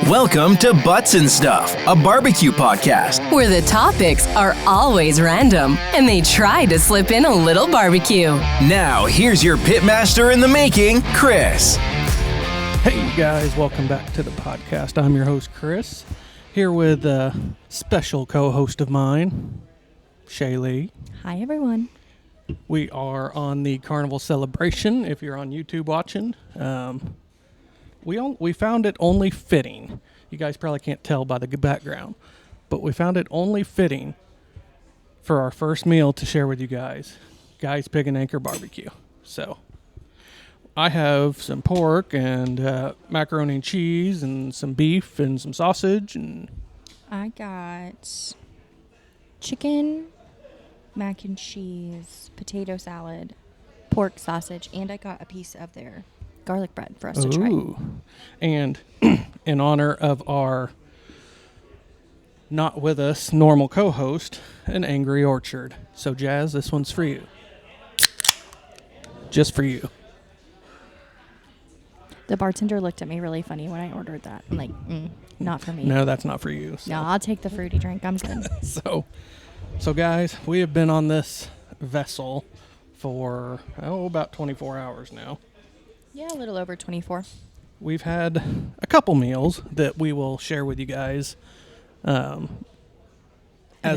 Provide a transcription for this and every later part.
Welcome to Butts and Stuff, a barbecue podcast. Where the topics are always random and they try to slip in a little barbecue. Now, here's your pitmaster in the making, Chris. Hey, you guys, welcome back to the podcast. I'm your host, Chris, here with a special co-host of mine, Shaylee. Hi, everyone. We are on the Carnival Celebration, if you're on YouTube watching. We found it only fitting. You guys probably can't tell by the background, but we found it only fitting for our first meal to share with you guys. Guys Pig and Anchor Barbecue. So, I have some pork and macaroni and cheese and some beef and some sausage. And I got chicken, mac and cheese, potato salad, pork sausage, and I got a piece of their garlic bread for us to try. And in honor of our not with us normal co-host, an Angry Orchard. So Jazz, this one's for you. Just for you. The bartender looked at me really funny when I ordered that. I'm like, not for me. No, that's not for you. So. No, I'll take the fruity drink. I'm good. So guys, we have been on this vessel for about 24 hours now. Yeah, a little over 24. We've had a couple meals that we will share with you guys as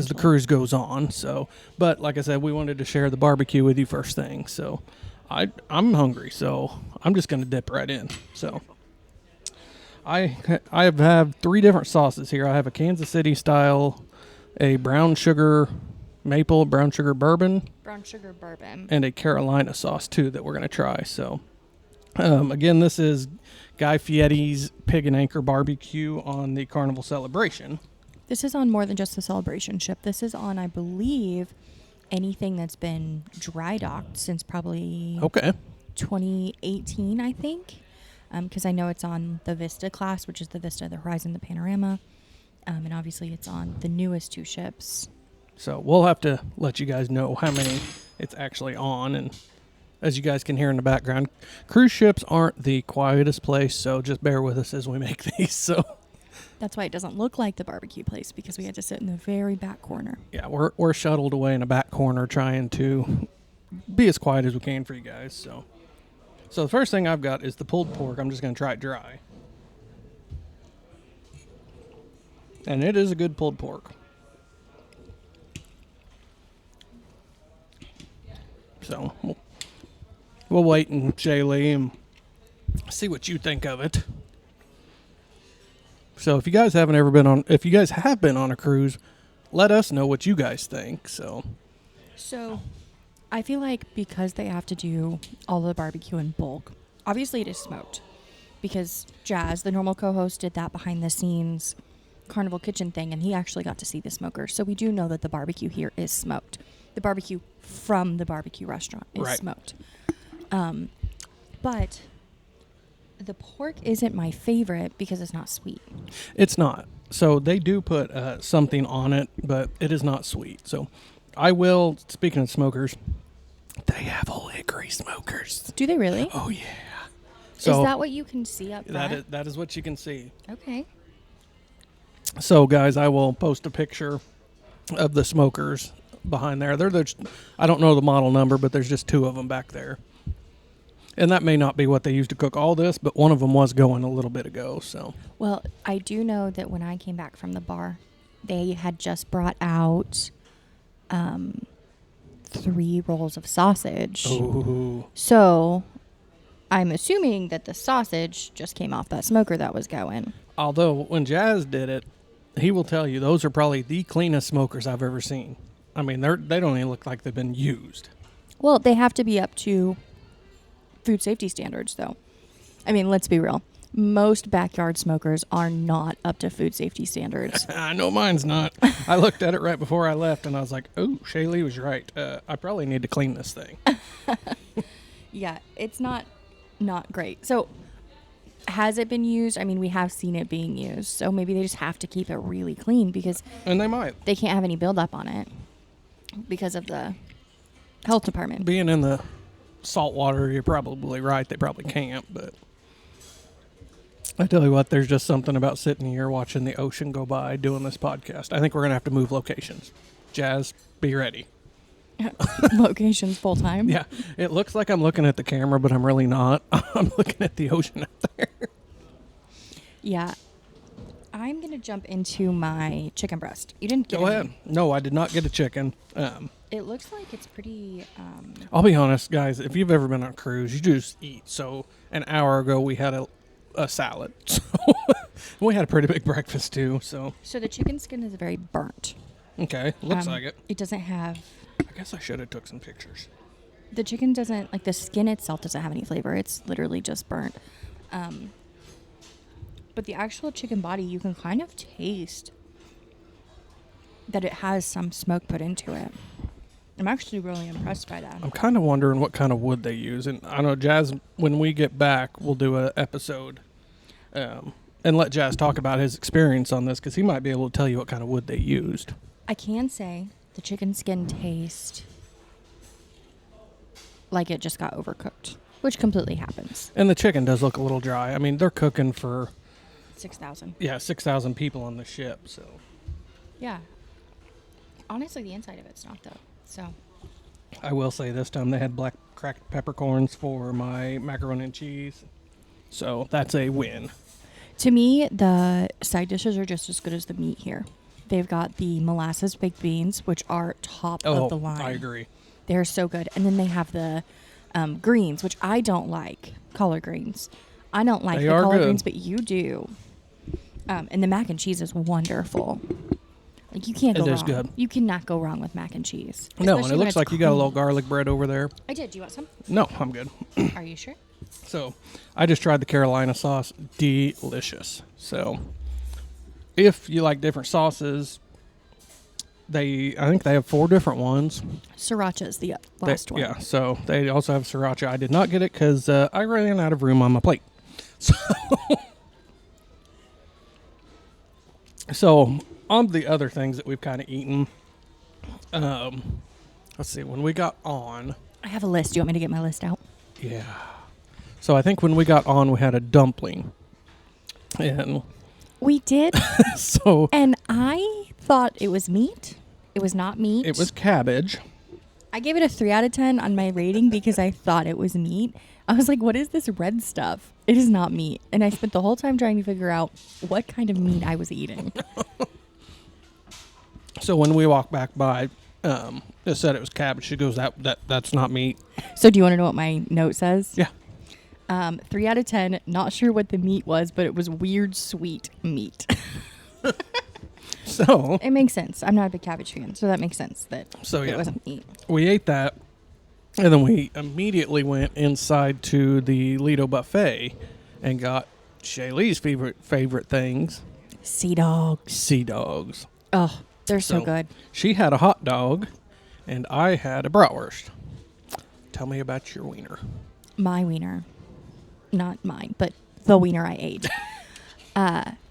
the cruise goes on. So, but like I said, we wanted to share the barbecue with you first thing. So, I'm hungry, so I'm just going to dip right in. So, I have 3 different sauces here. I have a Kansas City style, a brown sugar maple, brown sugar bourbon, and a Carolina sauce too that we're going to try. So. Again, this is Guy Fieri's Pig and Anchor Barbecue on the Carnival Celebration. This is on more than just the celebration ship. This is on, I believe, anything that's been dry docked since probably 2018, I think. Because I know it's on the Vista class, which is the Vista, the Horizon, the Panorama. And obviously it's on the newest 2 ships. So we'll have to let you guys know how many it's actually on. And as you guys can hear in the background, cruise ships aren't the quietest place, so just bear with us as we make these. So that's why it doesn't look like the barbecue place, because we had to sit in the very back corner. Yeah, we're shuttled away in a back corner trying to be as quiet as we can for you guys. So the first thing I've got is the pulled pork. I'm just going to try it dry. And it is a good pulled pork. So we'll wait and Shaylee and see what you think of it. So if you guys have been on a cruise, let us know what you guys think. So I feel like because they have to do all the barbecue in bulk, obviously it is smoked, because Jazz, the normal co-host, did that behind the scenes Carnival kitchen thing, and he actually got to see the smoker. So we do know that the barbecue here is smoked. The barbecue from the barbecue restaurant is smoked. But the pork isn't my favorite because it's not sweet. It's not. So they do put something on it, but it is not sweet. So I will, speaking of smokers, they have old hickory smokers. Do they really? Oh, yeah. So is that what you can see up front? That is what you can see. Okay. So, guys, I will post a picture of the smokers behind there. I don't know the model number, but there's just 2 of them back there. And that may not be what they used to cook all this, but one of them was going a little bit ago. So, well, I do know that when I came back from the bar, they had just brought out 3 rolls of sausage. Ooh. So I'm assuming that the sausage just came off that smoker that was going. Although when Jazz did it, he will tell you those are probably the cleanest smokers I've ever seen. I mean, they don't even look like they've been used. Well, they have to be up to food safety standards, though. I mean, let's be real. Most backyard smokers are not up to food safety standards. I know mine's not. I looked at it right before I left, and I was like, oh, Shaylee was right. I probably need to clean this thing. Yeah, it's not great. So has it been used? I mean, we have seen it being used. So maybe they just have to keep it really clean, because and they might. They can't have any buildup on it because of the health department. Being in the salt water, you're probably right. They probably can't, but I tell you what, there's just something about sitting here watching the ocean go by doing this podcast. I think we're going to have to move locations. Jazz, be ready. Locations full time. Yeah, it looks like I'm looking at the camera, but I'm really not. I'm looking at the ocean out there. Yeah. I'm going to jump into my chicken breast. You didn't get Go any. ahead. No, I did not get a chicken. It looks like it's pretty... I'll be honest, guys. If you've ever been on a cruise, you just eat. So an hour ago, we had a salad. So we had a pretty big breakfast, too. So the chicken skin is very burnt. okay, looks like it. It doesn't have... I guess I should have took some pictures. The chicken doesn't... Like, the skin itself doesn't have any flavor. It's literally just burnt. But the actual chicken body, you can kind of taste that it has some smoke put into it. I'm actually really impressed by that. I'm kind of wondering what kind of wood they use. And I know, Jazz, when we get back, we'll do an episode and let Jazz talk about his experience on this, because he might be able to tell you what kind of wood they used. I can say the chicken skin tastes like it just got overcooked, which completely happens. And the chicken does look a little dry. I mean, they're cooking for... 6,000. Yeah, 6,000 people on the ship, so... Yeah. Honestly, the inside of it's not, though. So... I will say this time they had black cracked peppercorns for my macaroni and cheese. So that's a win. To me, the side dishes are just as good as the meat here. They've got the molasses baked beans, which are top of the line. I agree. They're so good. And then they have the greens, which I don't like. Collard greens. I don't like the collard greens, but you do. And the mac and cheese is wonderful. Like, you can't go wrong. It is good. You cannot go wrong with mac and cheese. No, and it looks like you got a little garlic bread over there. I did. Do you want some? No, I'm good. Are you sure? So, I just tried the Carolina sauce. Delicious. So, if you like different sauces, I think they have 4 different ones. Sriracha is the last one. Yeah, so they also have sriracha. I did not get it because I ran out of room on my plate. So, on the other things that we've kind of eaten, let's see, when we got on... I have a list. Do you want me to get my list out? Yeah. So, I think when we got on, we had a dumpling. And... We did. So... And I thought it was meat. It was not meat. It was cabbage. I gave it a 3 out of 10 on my rating because I thought it was meat. I was like, what is this red stuff? It is not meat. And I spent the whole time trying to figure out what kind of meat I was eating. So when we walked back by, it said it was cabbage. She goes, that's not meat. So do you want to know what my note says? Yeah. 3 out of 10. Not sure what the meat was, but it was weird sweet meat. So it makes sense. I'm not a big cabbage fan, so that makes sense that it wasn't meat. We ate that, and then we immediately went inside to the Lido buffet and got Shaylee's favorite things. Sea dogs. Sea dogs. Oh, they're so good. She had a hot dog, and I had a bratwurst. Tell me about your wiener. My wiener. Not mine, but the wiener I ate.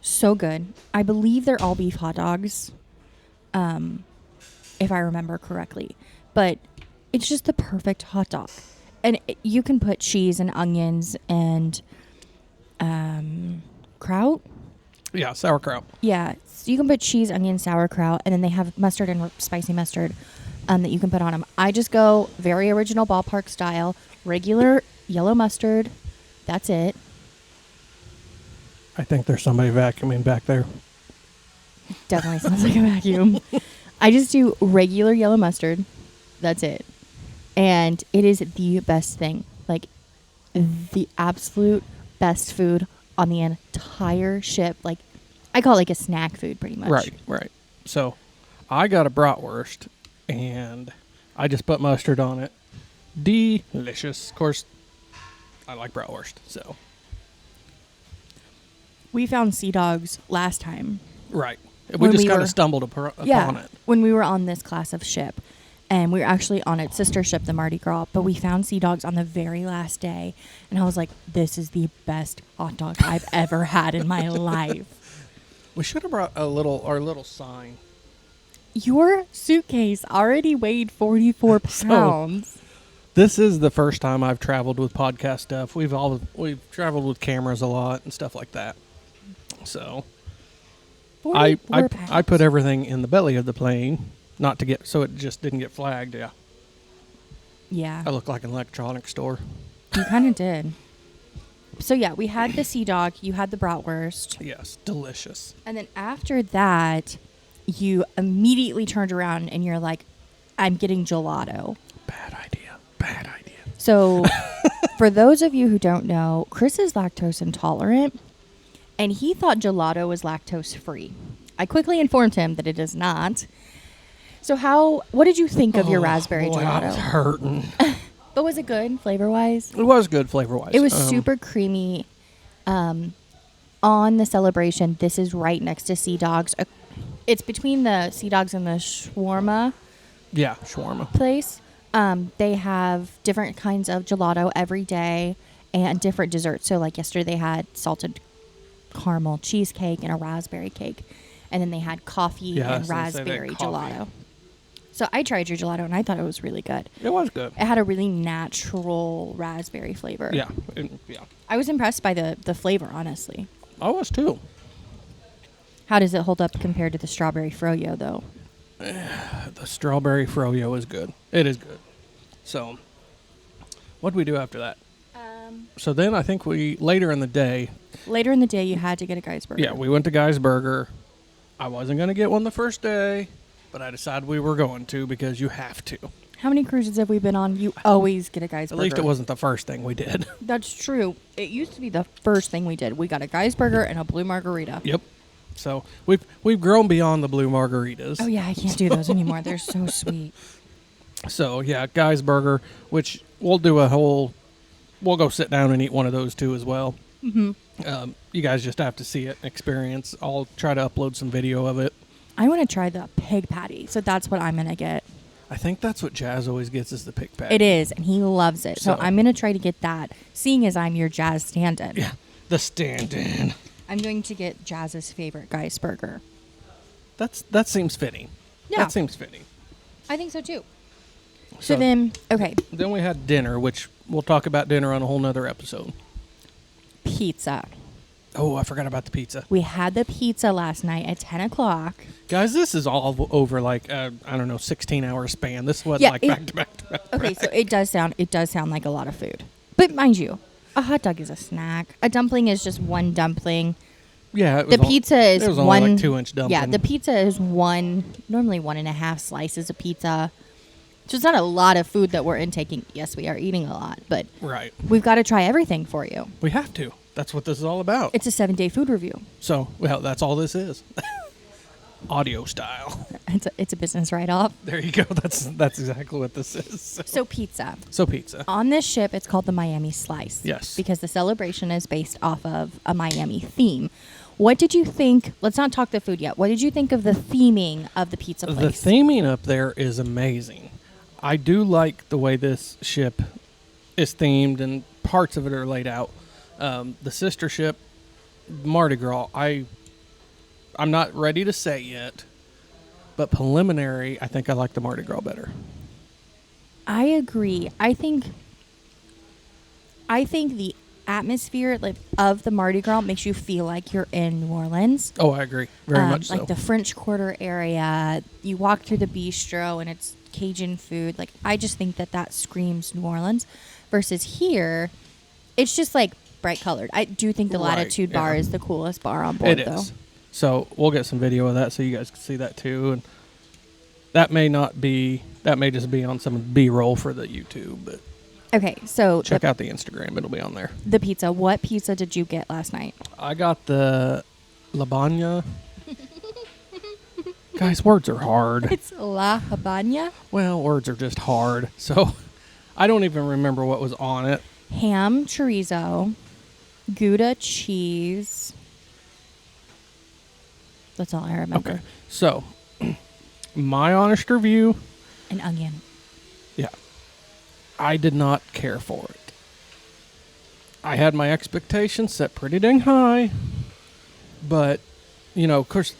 So good. I believe they're all beef hot dogs, if I remember correctly. But it's just the perfect hot dog. And you can put cheese and onions and kraut. Yeah, sauerkraut. Yeah, so you can put cheese, onion, sauerkraut, and then they have mustard and spicy mustard that you can put on them. I just go very original ballpark style, regular yellow mustard. That's it. I think there's somebody vacuuming back there. Definitely sounds like a vacuum. I just do regular yellow mustard. That's it. And it is the best thing. Like, the absolute best food on the entire ship. Like, I call it like a snack food pretty much. Right. So, I got a bratwurst, and I just put mustard on it. Delicious. Of course, I like bratwurst, so... We found sea dogs last time. Right. We just kind of stumbled upon it. When we were on this class of ship. And we were actually on its sister ship, the Mardi Gras. But we found sea dogs on the very last day. And I was like, this is the best hot dog I've ever had in my life. We should have brought our little sign. Your suitcase already weighed 44 pounds. This is the first time I've traveled with podcast stuff. We've traveled with cameras a lot and stuff like that. So I put everything in the belly of the plane, not to get so it just didn't get flagged. Yeah. Yeah. I look like an electronics store. You kind of did. So yeah, we had the sea dog. You had the bratwurst. Yes, delicious. And then after that, you immediately turned around and you're like, I'm getting gelato. Bad idea. So for those of you who don't know, Chris is lactose intolerant, and he thought gelato was lactose free. I quickly informed him that it is not. So what did you think of your raspberry gelato? I was hurting. But was it good flavor-wise? It was good flavor-wise. It was super creamy. On the Celebration, this is right next to Sea Dogs. It's between the Sea Dogs and the shawarma. Yeah, shawarma place. They have different kinds of gelato every day and different desserts. So like yesterday they had salted caramel cheesecake and a raspberry cake. And then they had coffee and raspberry gelato. So I tried your gelato and I thought it was really good. It was good. It had a really natural raspberry flavor. Yeah. I was impressed by the flavor, honestly. I was too. How does it hold up compared to the strawberry froyo, though? The strawberry froyo is good. It is good. So, what did we do after that? So then I think later in the day, you had to get a Guy's Burger. Yeah, we went to Guy's Burger. I wasn't going to get one the first day, but I decided we were going to because you have to. How many cruises have we been on? You always get a Guy's Burger. At least it wasn't the first thing we did. That's true. It used to be the first thing we did. We got a Guy's Burger and a blue margarita. Yep. So we've grown beyond the blue margaritas. Oh yeah, I can't do those anymore. They're so sweet. So yeah, Guy's Burger, which we'll go sit down and eat one of those too as well. Mm-hmm. You guys just have to see it and experience. I'll try to upload some video of it. I want to try the pig patty, so that's what I'm gonna get. I think that's what Jazz always gets is the pig patty. It is, and he loves it. So I'm gonna try to get that. Seeing as I'm your Jazz stand-in. Yeah, the stand-in. I'm going to get Jazz's favorite Guy's Burger. That seems fitting. Yeah. That seems fitting. I think so too. So then, okay. Then we had dinner, which we'll talk about dinner on a whole nother episode. Pizza. Oh, I forgot about the pizza. We had the pizza last night at 10 o'clock. Guys, this is all over like, 16-hour span. This wasn't back to back. Okay, so it does sound like a lot of food. But mind you, a hot dog is a snack. A dumpling is just one dumpling. Yeah, the pizza is only one like 2-inch dumpling. Yeah, the pizza is normally 1.5 slices of pizza. So it's not a lot of food that we're intaking. Yes, we are eating a lot, but right. We've got to try everything for you. We have to. That's what this is all about. It's a 7-day food review. So, well, that's all this is. Audio style. It's a business write-off. There you go. That's exactly what this is. So pizza. On this ship, it's called the Miami Slice. Yes. Because the Celebration is based off of a Miami theme. What did you think? Let's not talk the food yet. What did you think of the theming of the pizza place? The theming up there is amazing. I do like the way this ship is themed and parts of it are laid out. The sister ship, Mardi Gras, I'm not ready to say yet, but preliminary, I think I like the Mardi Gras better. I agree. I think the atmosphere of the Mardi Gras makes you feel like you're in New Orleans. Oh, I agree. Very much so. Like the French Quarter area, you walk through the bistro and it's Cajun food. Like, I just think that screams New Orleans. Versus here, it's just like bright colored. I do think the Latitude bar is the coolest bar on board, though. It is. So we'll get some video of that so you guys can see that too. And that may just be on some B-roll for the YouTube, but okay, so check out the Instagram. It'll be on there. The pizza. What pizza did you get last night? I got the Labagna. Guys, words are hard. It's La Habana? Well, words are just hard. So I don't even remember what was on it. Ham, chorizo, Gouda cheese. That's all I remember. Okay. So, my honest review. An onion. Yeah. I did not care for it. I had my expectations set pretty dang high. But, of course,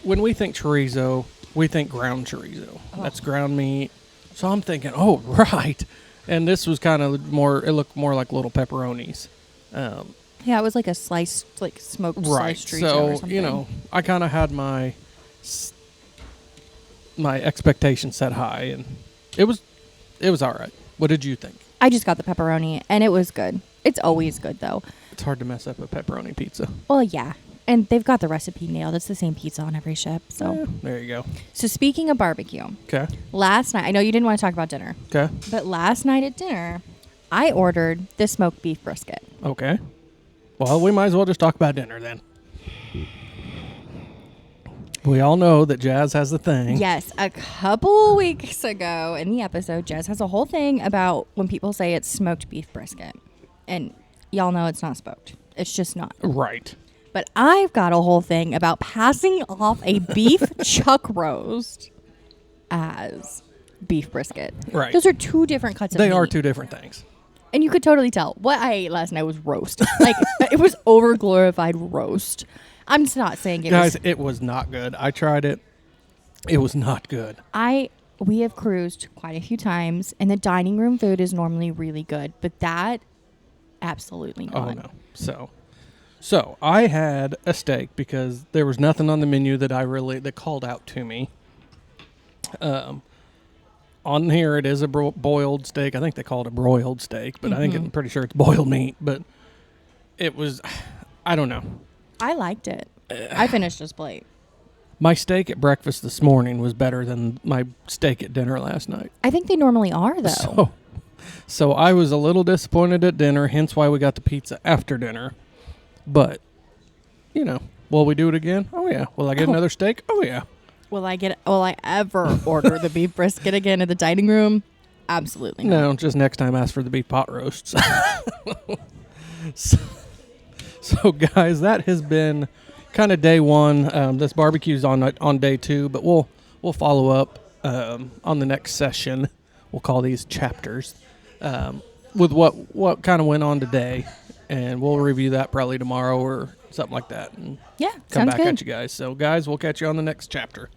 when we think chorizo, we think ground chorizo. Oh. That's ground meat. So I'm thinking, oh, right. And this was kind of more. It looked more like little pepperonis. Yeah, it was like a sliced, like smoked sliced chorizo or So something. I kind of had my expectations set high, and it was all right. What did you think? I just got the pepperoni, and it was good. It's always good, though. It's hard to mess up a pepperoni pizza. Well, yeah. And they've got the recipe nailed. It's the same pizza on every ship. So, There you go. So speaking of barbecue, Okay. last night, I know you didn't want to talk about dinner, Okay. but last night at dinner, I ordered the smoked beef brisket. Okay. Well, we might as well just talk about dinner then. We all know that Jazz has the thing. Yes, a couple weeks ago in the episode, Jez has a whole thing about when people say it's smoked beef brisket. And y'all know it's not smoked. It's just not. Right. But I've got a whole thing about passing off a beef chuck roast as beef brisket. Right. Those are two different cuts of meat. They are two different things. And you could totally tell. What I ate last night was roast. Like, it was over-glorified roast. I'm just not saying it Guys, was... it was not good. I tried it. It was not good. We have cruised quite a few times, and the dining room food is normally really good. But that, absolutely not. Oh, no. So I had a steak because there was nothing on the menu that called out to me. On here, it is a boiled steak. I think they call it a broiled steak, but I'm pretty sure it's boiled meat. But it was, I don't know. I liked it. I finished his plate. My steak at breakfast this morning was better than my steak at dinner last night. I think they normally are, though. So I was a little disappointed at dinner, hence why we got the pizza after dinner. But, will we do it again? Oh, yeah. Will I get another steak? Oh, yeah. Will I ever order the beef brisket again at the dining room? Absolutely not. No, just next time ask for the beef pot roasts. So, guys, that has been kind of day one. This barbecue's on day two, but we'll follow up on the next session. We'll call these chapters with what kind of went on today, and we'll review that probably tomorrow or something like that, and Yeah, come sounds back good. at you guys. So, guys, we'll catch you on the next chapter.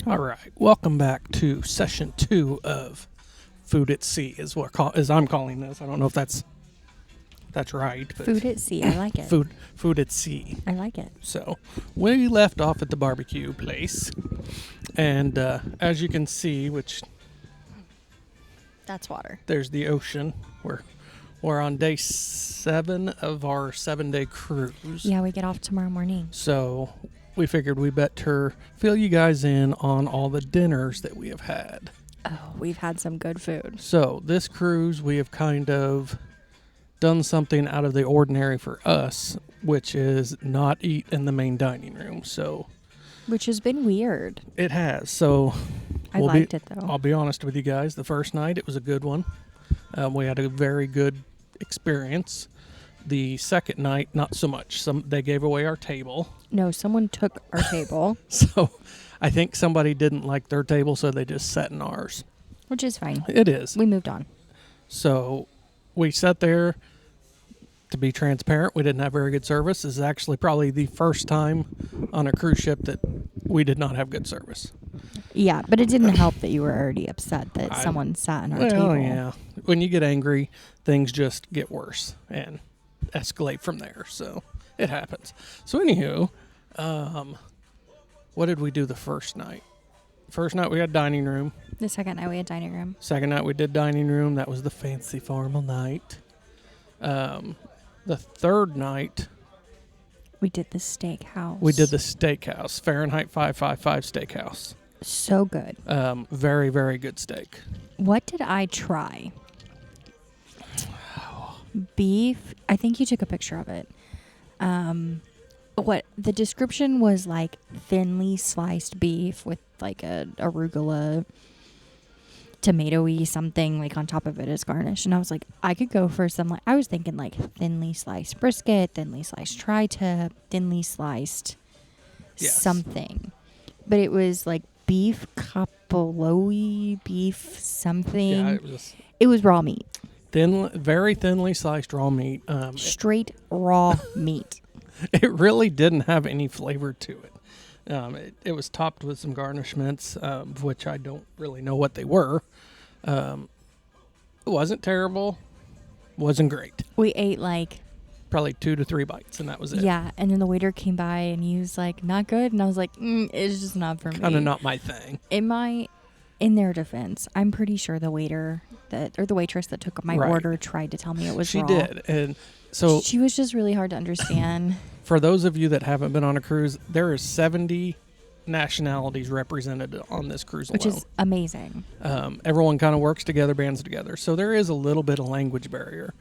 All right, welcome back to session 2 of Food at Sea, as I'm calling this. I don't know if that's right. But Food at sea. I like it. Food at Sea. I like it. So we left off at the barbecue place, and as you can see, which That's water. there's the ocean. We're on day 7 of our 7-day cruise. Yeah, we get off tomorrow morning. So we figured we better fill you guys in on all the dinners that we have had. Oh, we've had some good food. So this cruise, we have kind of done something out of the ordinary for us, which is not eat in the main dining room. So Which has been weird. it has. So I liked it, though. I'll be honest with you guys. The first night, it was a good one. We had a very good experience. The second night, not so much. They gave away our table. No, someone took our table, So I think somebody didn't like their table, so they just sat in ours. which is fine. It is. We moved on. So we sat there. To be transparent, we didn't have very good service. This is actually probably the first time on a cruise ship that we did not have good service. Yeah, but it didn't help that you were already upset that someone sat on our table. Well, yeah. When you get angry, things just get worse and escalate from there. So it happens. So anywho, what did we do the first night? First night we had dining room. The second night we had dining room. Second night we did dining room. That was the fancy formal night. The third night We did the steakhouse. we did the steakhouse, Fahrenheit 555 steakhouse. So good. Very, very good steak. What did I try? Beef. I think you took a picture of it. What the description was like thinly sliced beef with like a arugula, tomatoey something like on top of it as garnish. And I was like, I could go for some I was thinking like thinly sliced brisket, thinly sliced tri-tip, thinly sliced something. But it was like beef capoloi, beef something. Yeah, It was raw meat. very thinly sliced raw meat. Straight raw meat. It really didn't have any flavor to it. It was topped with some garnishments, which I don't really know what they were. It wasn't terrible. Wasn't great. We ate like Probably 2 to 3 bites, and that was it. Yeah, and then the waiter came by and he was like, "Not good," and I was like, "It's just not for me." Kind of not my thing. In their defense, I'm pretty sure the waiter or the waitress that took my order tried to tell me it was raw. She did, and so she was just really hard to understand. For those of you that haven't been on a cruise, there is 70 nationalities represented on this cruise alone. Which is amazing. Everyone kind of works together, bands together. So there is a little bit of language barrier.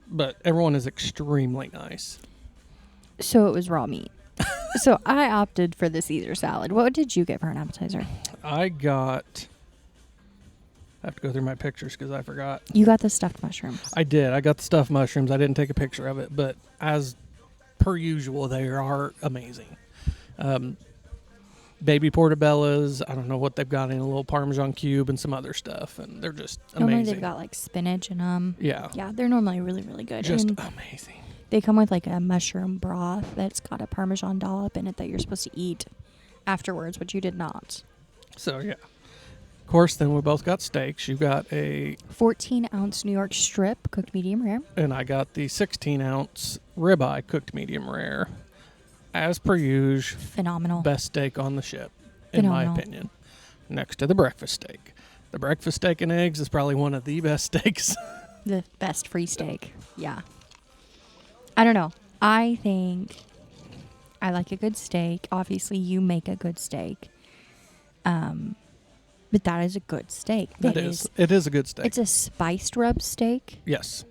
But everyone is extremely nice. So it was raw meat. So I opted for the Caesar salad. What did you get for an appetizer? I have to go through my pictures because I forgot. You got the stuffed mushrooms. I did. I got the stuffed mushrooms. I didn't take a picture of it, but as per usual, they are amazing. Baby portobellas. I don't know what they've got in a little Parmesan cube and some other stuff, and they're just amazing. Normally they've got like spinach in them. Yeah. Yeah, they're normally really, really good. Just and amazing. they come with like a mushroom broth that's got a Parmesan dollop in it that you're supposed to eat afterwards, which you did not. So, yeah. Of course, then we both got steaks. You got a 14-ounce New York strip, cooked medium rare. And I got the 16-ounce ribeye, cooked medium rare. As per usual, Phenomenal. best steak on the ship, in my opinion. Next to the breakfast steak. The breakfast steak and eggs is probably one of the best steaks. The best free steak. Yeah. I don't know. I think I like a good steak. Obviously, you make a good steak. But that is a good steak. It is. It is a good steak. It's a spiced rub steak. Yes.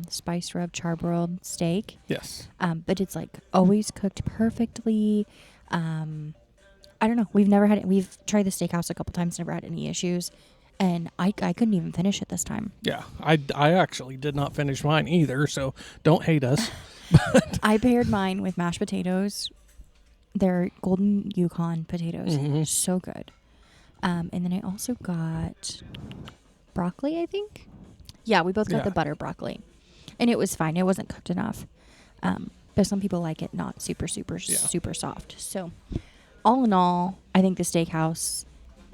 Spiced rub charbroiled steak. Yes. But it's like always cooked perfectly. I don't know. We've tried the steakhouse a couple times, never had any issues. And I couldn't even finish it this time. Yeah. I actually did not finish mine either, so don't hate us. I paired mine with mashed potatoes. They're golden Yukon potatoes. Mm-hmm. So good. And then I also got broccoli, I think. Yeah, we both got the butter broccoli. And it was fine. It wasn't cooked enough. But some people like it not super soft. So all in all, I think the steakhouse,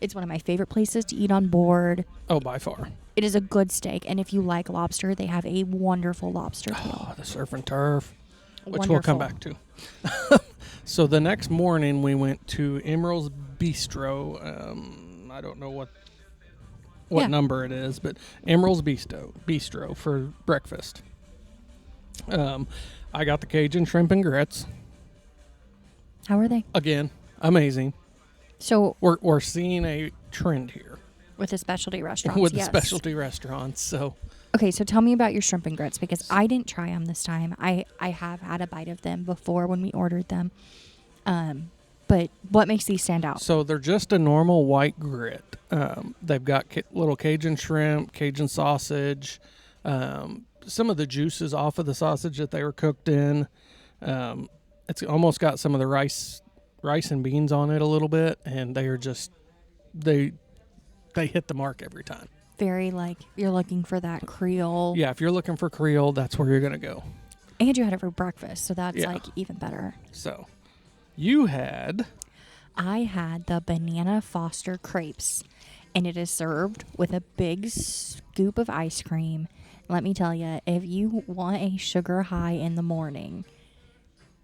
it's one of my favorite places to eat on board. Oh, by far. It is a good steak. And if you like lobster, they have a wonderful lobster tail. Oh, the surf and turf, which Wonderful. we'll come back to. So the next morning we went to Emerald's Bistro. I don't know what number it is, but Emerald's Bistro for breakfast. I got the Cajun shrimp and grits. How are they? Again, amazing. So We're seeing a trend here with the specialty restaurants. with the specialty restaurants. So okay, so tell me about your shrimp and grits, because I didn't try them this time. I have had a bite of them before when we ordered them. But what makes these stand out? So they're just a normal white grit. They've got little Cajun shrimp, Cajun sausage, some of the juices off of the sausage that they were cooked in. It's almost got some of the rice and beans on it a little bit, and they are just they hit the mark every time. Very like you're looking for that Creole. Yeah, if you're looking for Creole, that's where you're gonna go. And you had it for breakfast, so that's like even better. So I had the banana Foster crepes, and it is served with a big scoop of ice cream. Let me tell you, if you want a sugar high in the morning,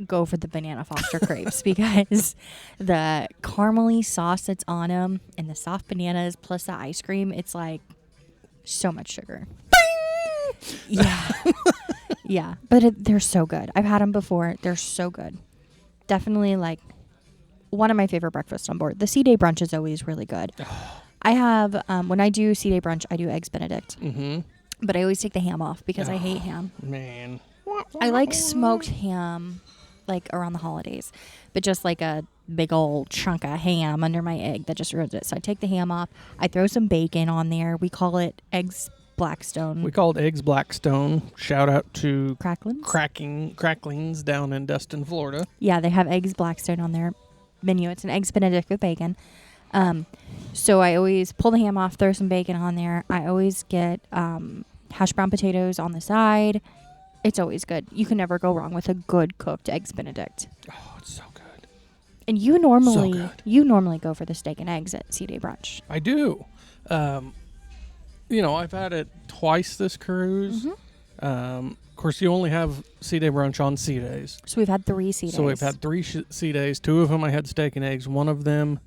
go for the banana Foster crepes, because the caramely sauce that's on them and the soft bananas plus the ice cream, it's like so much sugar. Yeah. Yeah, but they're so good. I've had them before. They're so good. Definitely like one of my favorite breakfasts on board. The sea day brunch is always really good. I have, when I do sea day brunch, I do eggs Benedict. Mm-hmm. But I always take the ham off because I hate ham. Man. I like smoked ham like around the holidays, but just like a big old chunk of ham under my egg that just ruins it. So I take the ham off. I throw some bacon on there. We call it eggs Blackstone. We call it eggs Blackstone. Shout out to Cracklings down in Destin, Florida. Yeah, they have eggs Blackstone on their menu. It's an eggs Benedict with bacon. So I always pull the ham off, throw some bacon on there. I always get hash brown potatoes on the side. It's always good. You can never go wrong with a good cooked eggs Benedict. Oh, it's so good. And you normally go for the steak and eggs at C-Day brunch. I do. I've had it twice this cruise. Of course, you only have C-Day brunch on C-Days. So we've had 3 C-Days. So we've had 3 C-Days. 2 of them I had steak and eggs. One of them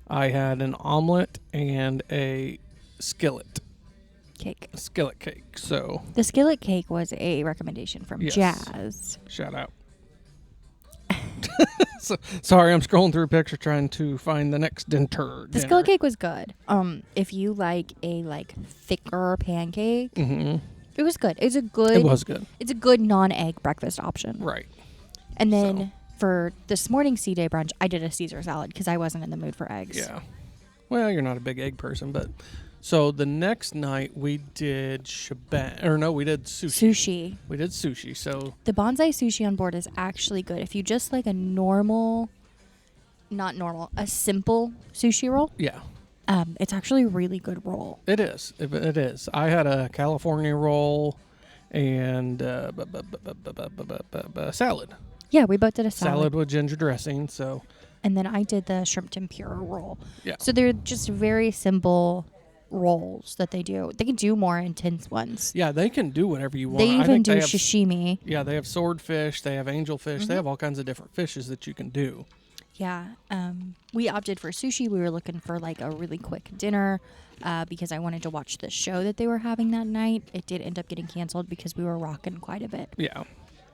I had an omelet and a skillet cake. So the skillet cake was a recommendation from Jazz. Shout out. Sorry, I'm scrolling through a picture trying to find the next dinner. The skillet cake was good. If you like a thicker pancake, it was good. It was good. It's a good non-egg breakfast option. Right. And then for this morning's C-Day brunch, I did a Caesar salad because I wasn't in the mood for eggs. Yeah. Well, you're not a big egg person, but so the next night we did we did sushi. We did sushi. So the bonsai sushi on board is actually good. If you just like a simple sushi roll. Yeah. It's actually a really good roll. It is. It is. I had a California roll and salad. Yeah, we both did a salad. Salad with ginger dressing. So. And then I did the shrimp tempura roll. Yeah. So they're just very simple rolls that they do. They can do more intense ones. Yeah, they can do whatever you want. They even do sashimi. Yeah, they have swordfish. They have angelfish. They have all kinds of different fishes that you can do. Yeah. We opted for sushi. We were looking for a really quick dinner because I wanted to watch the show that they were having that night. It did end up getting canceled because we were rocking quite a bit. Yeah.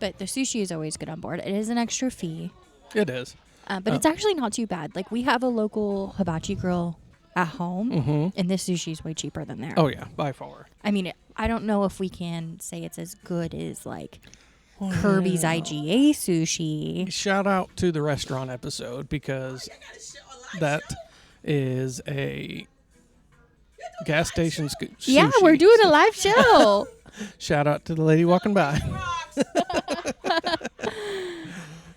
But the sushi is always good on board. It is an extra fee. It is. But it's actually not too bad. We have a local hibachi grill at home, and this sushi is way cheaper than there. Oh, yeah, by far. I mean, I don't know if we can say it's as good as, Kirby's IGA sushi. Shout out to the restaurant episode because that is a gas station sushi. Yeah, we're doing a live show. Shout out to the lady walking by.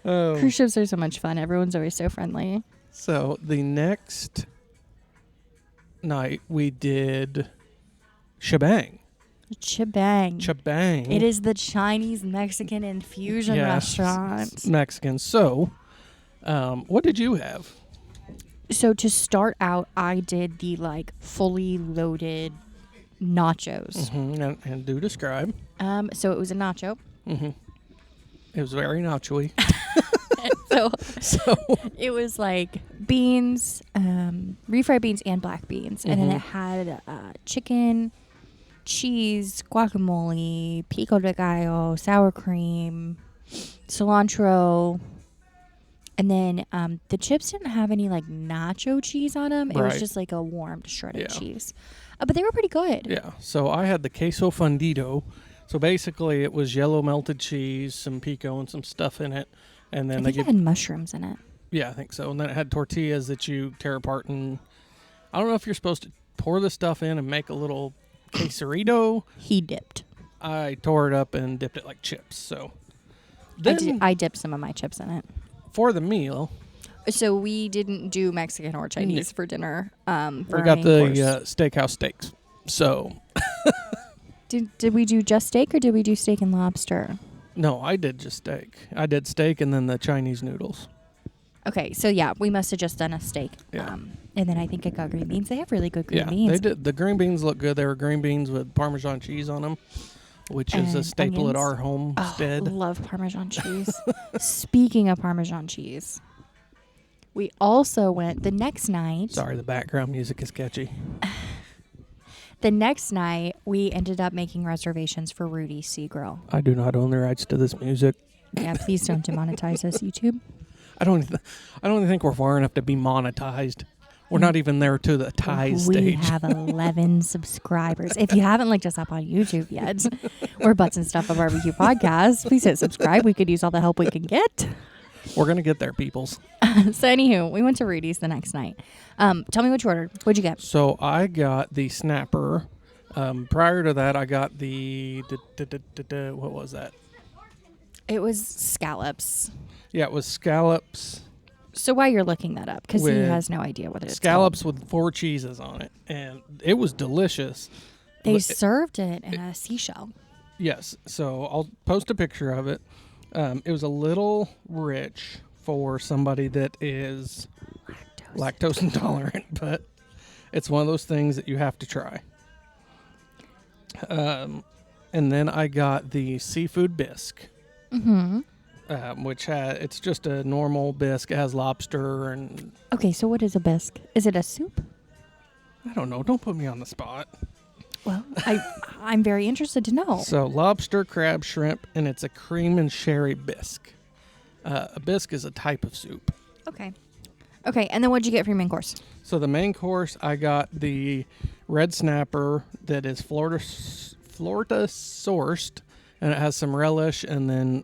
Cruise ships are so much fun. Everyone's always so friendly. So the next night we did Shebang. It is the Chinese Mexican infusion restaurant. Mexican. So, what did you have? So to start out, I did the fully loaded nachos. And do describe. So it was a nacho. It was very nacho-y. So it was beans, refried beans and black beans. And then it had chicken, cheese, guacamole, pico de gallo, sour cream, cilantro. And then the chips didn't have any nacho cheese on them. It was just a warmed shredded cheese. But they were pretty good. Yeah. So I had the queso fundido. So basically it was yellow melted cheese, some pico, and some stuff in it. And then I think it had mushrooms in it. Yeah, I think so. And then it had tortillas that you tear apart. And I don't know if you're supposed to pour the stuff in and make a little quesarito. He dipped. I tore it up and dipped it like chips. So then I dipped some of my chips in it. For the meal. So we didn't do Mexican or Chinese for dinner. We got the steakhouse steaks. So. Did we do just steak or did we do steak and lobster? No, I did just steak. I did steak and then the Chinese noodles. Okay, so yeah, we must have just done a steak. Yeah. And then I think I got green beans. They have really good green beans. Yeah, they did. The green beans look good. They were green beans with Parmesan cheese on them, which is a staple at our homestead. Oh, love Parmesan cheese. Speaking of Parmesan cheese, we also went the next night. Sorry, the background music is catchy. The next night, we ended up making reservations for Rudy'S Sea Grill. I do not own the rights to this music. Yeah, please don't demonetize us, YouTube. I don't even think we're far enough to be monetized. We're not even there to the stage. We have 11 subscribers. If you haven't looked us up on YouTube yet, we're Butts and Stuff, a barbecue podcast. Please hit subscribe. We could use all the help we can get. We're going to get there, peoples. So anywho, we went to Rudy'S the next night. Tell me what you ordered. What'd you get? So I got the snapper. Prior to that, I got the... what was that? It was scallops. Yeah, it was scallops. So while you're looking that up, because he has no idea what it is. Scallops with 4 cheeses on it. And it was delicious. They served it in a seashell. Yes. So I'll post a picture of it. It was a little rich for somebody that is lactose intolerant, but it's one of those things that you have to try. And then I got the seafood bisque, which it's just a normal bisque. It has lobster and... Okay, so what is a bisque? Is it a soup? I don't know. Don't put me on the spot. Well, I'm very interested to know. So lobster, crab, shrimp, and it's a cream and sherry bisque. A bisque is a type of soup. Okay, and then what'd you get for your main course? So the main course, I got the red snapper that is Florida sourced, and it has some relish and then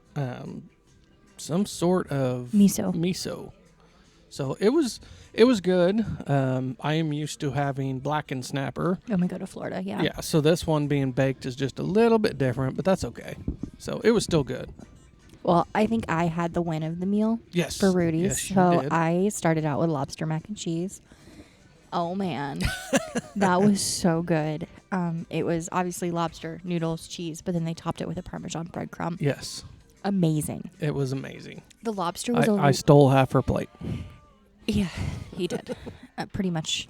some sort of miso. So it was good. I am used to having blackened snapper. When we go to Florida, yeah. Yeah, so this one being baked is just a little bit different, but that's okay. So it was still good. Well, I think I had the win of the meal. Yes. For Rudy's. Yes, you so did. I started out with lobster mac and cheese. Oh man, that was so good. It was obviously lobster, noodles, cheese, but then they topped it with a Parmesan breadcrumb. Yes. Amazing. It was amazing. The lobster was I stole half her plate. Yeah, he did. Pretty much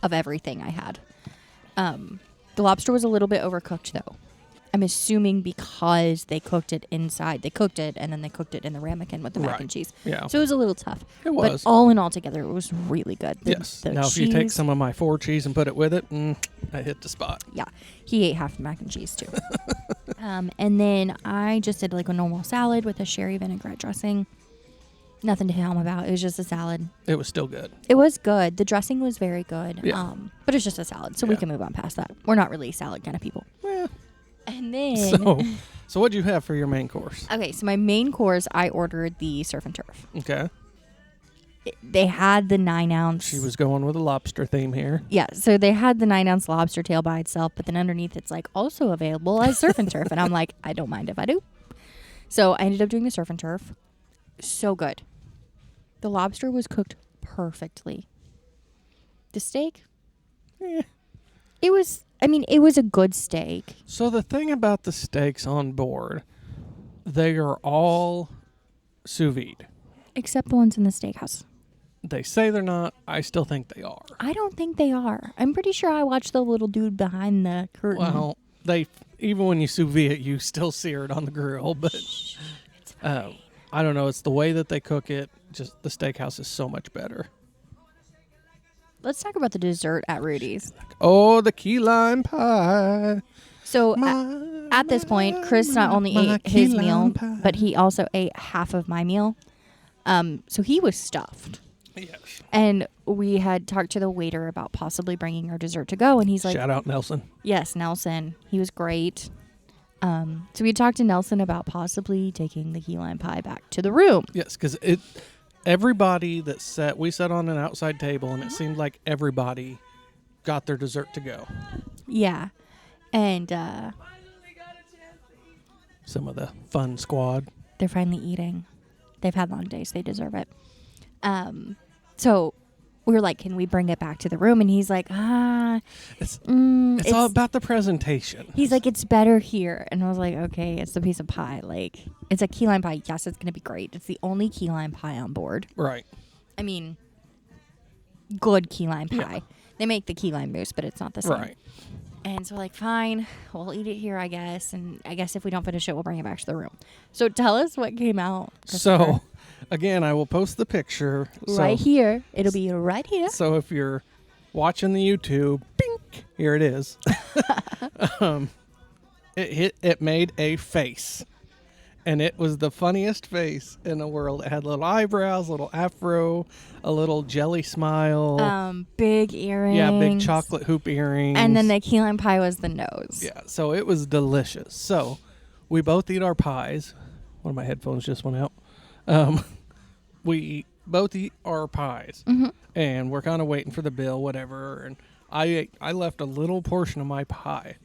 of everything I had. The lobster was a little bit overcooked, though. I'm assuming because they cooked it inside. They cooked it, and then they cooked it in the ramekin with the mac and cheese. Yeah. So it was a little tough. It was. But all in all together, it was really good. Yes. The Now, if you take some of my 4 cheese and put it with it, I hit the spot. Yeah. He ate half the mac and cheese, too. And then I just did like a normal salad with a sherry vinaigrette dressing. Nothing to hum about. It was just a salad. It was still good. It was good. The dressing was very good. Yeah. But it's just a salad, so we can move on past that. We're not really salad kind of people. Yeah. And then... So what'd you have for your main course? Okay, so my main course, I ordered the surf and turf. Okay. They had the 9-ounce... She was going with a lobster theme here. Yeah, so they had the 9-ounce lobster tail by itself, but then underneath it's like also available as surf and turf. And I'm like, I don't mind if I do. So I ended up doing the surf and turf. So good. The lobster was cooked perfectly. The steak? It was a good steak. So the thing about the steaks on board, they are all sous vide. Except the ones in the steakhouse. They say they're not. I still think they are. I don't think they are. I'm pretty sure I watched the little dude behind the curtain. Well, even when you sous vide it, you still sear it on the grill. But It's fine. I don't know. It's the way that they cook it. Just the steakhouse is so much better. Let's talk about the dessert at Rudy's. Oh, the key lime pie. So at this point, Chris not only ate his meal, but he also ate half of my meal. So he was stuffed. Yes. And we had talked to the waiter about possibly bringing our dessert to go, and he's like, Shout out Nelson. Yes, Nelson. He was great. So we talked to Nelson about possibly taking the key lime pie back to the room. Yes, because everybody that we sat on an outside table, and it seemed like everybody got their dessert to go. Yeah. And Some of the fun squad. they're finally eating. They've had long days. They deserve it. So we were like, can we bring it back to the room? And he's like, It's all about the presentation. He's like, it's better here. And I was like, okay, it's a piece of pie. Like, it's a key lime pie. Yes, it's going to be great. It's the only key lime pie on board. Right. I mean, good key lime pie. Yeah. They make the key lime mousse, but it's not the same. Right. And so we're like, fine, we'll eat it here, I guess. And I guess if we don't finish it, we'll bring it back to the room. So tell us what came out. So, again, I will post the picture. Right here. It'll be right here. So if you're watching the YouTube, bink, here it is. It made a face. And it was the funniest face in the world. It had little eyebrows, little afro, a little jelly smile. Big earrings. Yeah, big chocolate hoop earrings. And then the key lime pie was the nose. Yeah, so it was delicious. So we both eat our pies. One of my headphones just went out. We both eat our pies. Mm-hmm. And we're kind of waiting for the bill, whatever. And I left a little portion of my pie.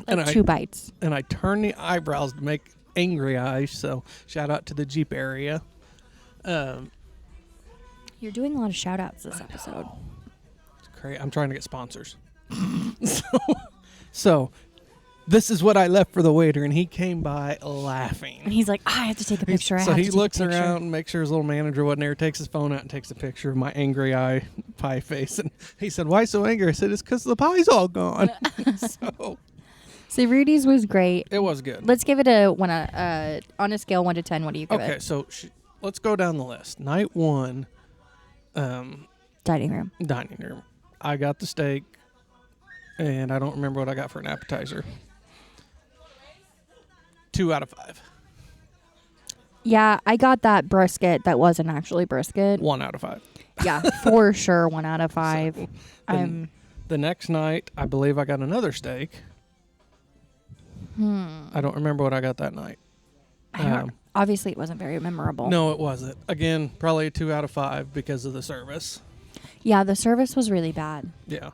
Like 2 bites. And I turned the eyebrows to make angry eyes. So shout out to the Jeep area. You're doing a lot of shout outs this episode. It's great. I'm trying to get sponsors. So this is what I left for the waiter, and he came by laughing. And he's like, I have to take a picture. So he looks around and makes sure his little manager wasn't there, takes his phone out and takes a picture of my angry eye pie face. And he said, why so angry? I said, it's because the pie's all gone. So Rudy's was great. It was good. Let's give it a on a scale 1 to 10. What do you give it? Okay, so let's go down the list. Night 1, Dining room. I got the steak, and I don't remember what I got for an appetizer. 2 out of 5. Yeah, I got that brisket that wasn't actually brisket. 1 out of 5. Yeah, for sure, 1 out of 5. So, the next night, I believe I got another steak. I don't remember what I got that night. Obviously, it wasn't very memorable. No, it wasn't. Again, probably a 2 out of 5 because of the service. Yeah, the service was really bad. Yeah.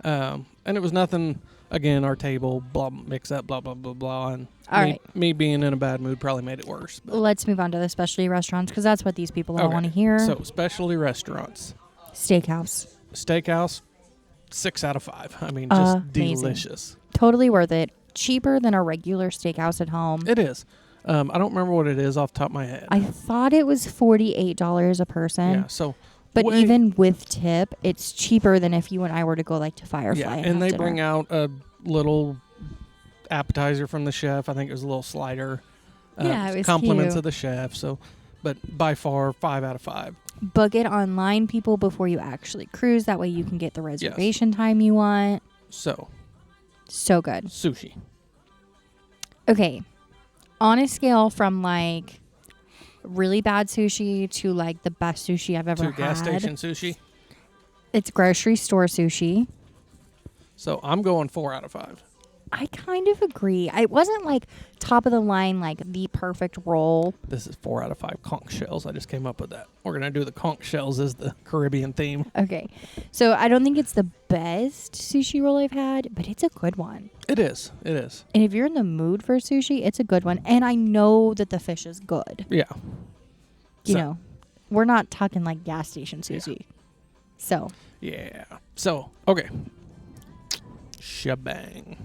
And it was nothing, again, our table, blah, mix up, blah, blah, blah, blah. And me being in a bad mood probably made it worse. But. Let's move on to the specialty restaurants because that's what these people all want to hear. So, specialty restaurants. Steakhouse, 6 out of 5. I mean, just amazing. Delicious. Totally worth it. Cheaper than a regular steakhouse at home. It is. I don't remember what it is off the top of my head. I thought it was $48 a person. Yeah, so... But even with tip, it's cheaper than if you and I were to go like to Firefly. Yeah, and they bring out a little appetizer from the chef. I think it was a little slider. It was compliments cute. of the chef. So, but by far 5 out of 5. Book it online, people, before you actually cruise. That way you can get the reservation time you want. So good. Sushi. Okay, on a scale from like really bad sushi to like the best sushi I've ever had. Gas station sushi. It's grocery store sushi. So I'm going 4 out of 5. I kind of agree. It wasn't like top of the line, like the perfect roll. This is 4 out of 5 conch shells. I just came up with that. We're going to do the conch shells as the Caribbean theme. Okay. So I don't think it's the best sushi roll I've had, but it's a good one. It is. It is. And if you're in the mood for sushi, it's a good one. And I know that the fish is good. Yeah. You know, we're not talking like gas station sushi. Yeah. So. Yeah. So, okay. Shebang.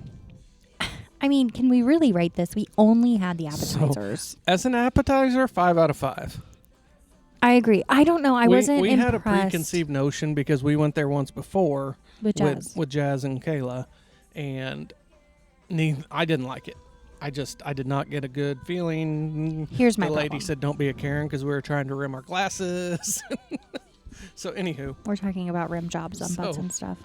I mean, can we really rate this? We only had the appetizers. So, as an appetizer, 5 out of 5. I agree. I don't know. I wasn't We impressed. had a preconceived notion because we went there once before with Jazz and Kayla, and I didn't like it. I did not get a good feeling. Here's my The lady problem. said, "Don't be a Karen," because we were trying to rim our glasses. So, anywho, we're talking about rim jobs on butts and stuff.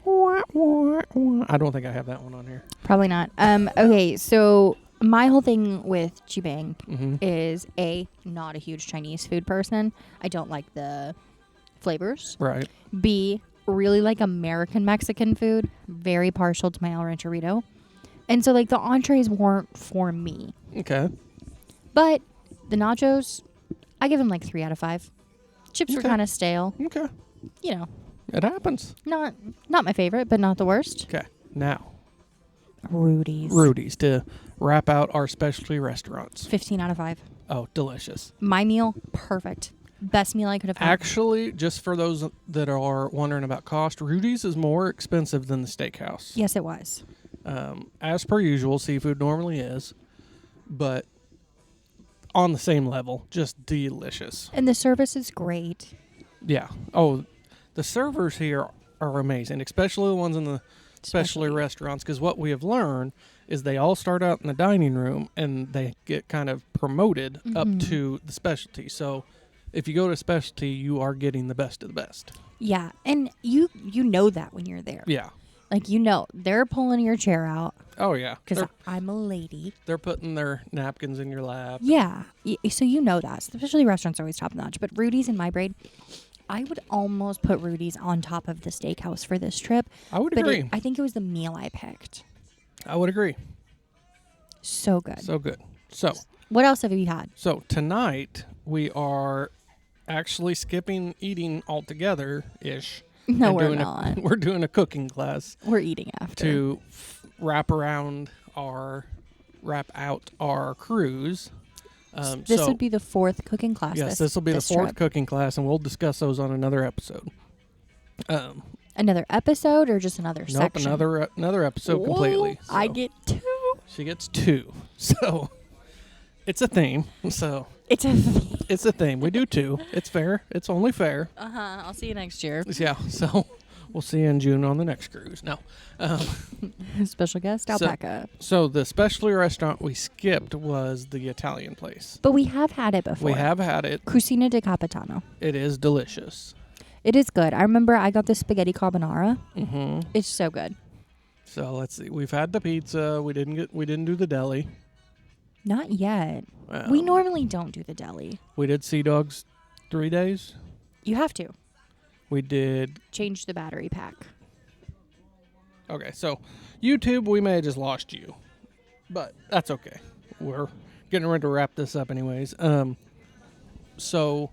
I don't think I have that one on here. Probably not. Okay, so my whole thing with Jibang is not a huge Chinese food person. I don't like the flavors. Right. B, really like American Mexican food. Very partial to my El Rancherito. And so like the entrees weren't for me. Okay. But the nachos, I give them like 3 out of 5. Chips were kind of stale. Okay. You know. It happens. Not my favorite, but not the worst. Okay. Now. Rudy's to wrap out our specialty restaurants. 15 out of 5. Oh, delicious. My meal, perfect. Best meal I could have had. Actually, just for those that are wondering about cost, Rudy's is more expensive than the steakhouse. Yes, it was. As per usual, seafood normally is, but on the same level, just delicious. And the service is great. Yeah. Oh, the servers here are amazing, especially the ones in the specialty restaurants, because what we have learned is they all start out in the dining room and they get kind of promoted up to the specialty. So if you go to specialty, you are getting the best of the best. Yeah, and you know that when you're there. Yeah. Like, you know, they're pulling your chair out. Oh, yeah. Because I'm a lady. They're putting their napkins in your lap. Yeah. So you know that. Especially restaurants are always top notch. But Rudy's in my braid, I would almost put Rudy's on top of the steakhouse for this trip. I would agree. I think it was the meal I picked. I would agree. So good. So good. So. What else have you had? So tonight we are actually skipping eating altogether ish. No, we're not. We're doing a cooking class. We're eating after. To wrap out our cruise. This would be the 4th cooking class. Yes, this will be the 4th cooking class, and we'll discuss those on another episode. Another episode or just another Nope, section? another episode completely. So I get 2. she gets 2. So it's a theme. So It's a it's a theme. We do 2. It's fair. It's only fair. I'll see you next year. Yeah. So we'll see you in June on the next cruise. No. Special guest alpaca. So the specialty restaurant we skipped was the Italian place. But we have had it before. We have had it. Cucina di Capitano. It is delicious. It is good. I remember I got the spaghetti carbonara. Mm-hmm. It's so good. So let's see. We've had the pizza. We didn't do the deli. Not yet. We normally don't do the deli. We did Sea Dogs 3 days. You have to. We did. Change the battery pack. Okay, so YouTube, we may have just lost you, but that's okay. We're getting ready to wrap this up anyways. So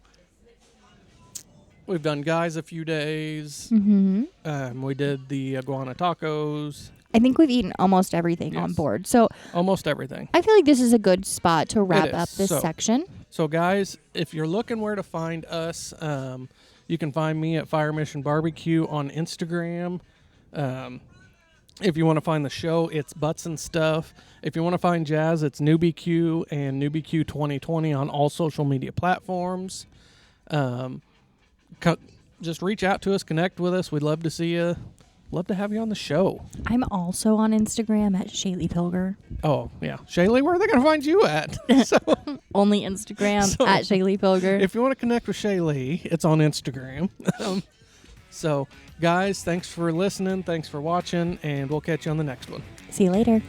we've done Guys a few days. Mm-hmm. We did the iguana tacos. I think we've eaten almost everything on board. So almost everything. I feel like this is a good spot to wrap up this section. So guys, if you're looking where to find us, you can find me at Fire Mission Barbecue on Instagram. If you want to find the show, it's Butts and Stuff. If you want to find Jazz, it's NewbieQ and NewbieQ 2020 on all social media platforms. Just reach out to us, connect with us. We'd love to see you. Love to have you on the show. I'm also on Instagram at Shaylee Pilger. Oh, yeah. Shaylee, where are they going to find you at? Only Instagram at Shaylee Pilger. If you want to connect with Shaylee, it's on Instagram. So, guys, thanks for listening. Thanks for watching, and we'll catch you on the next one. See you later.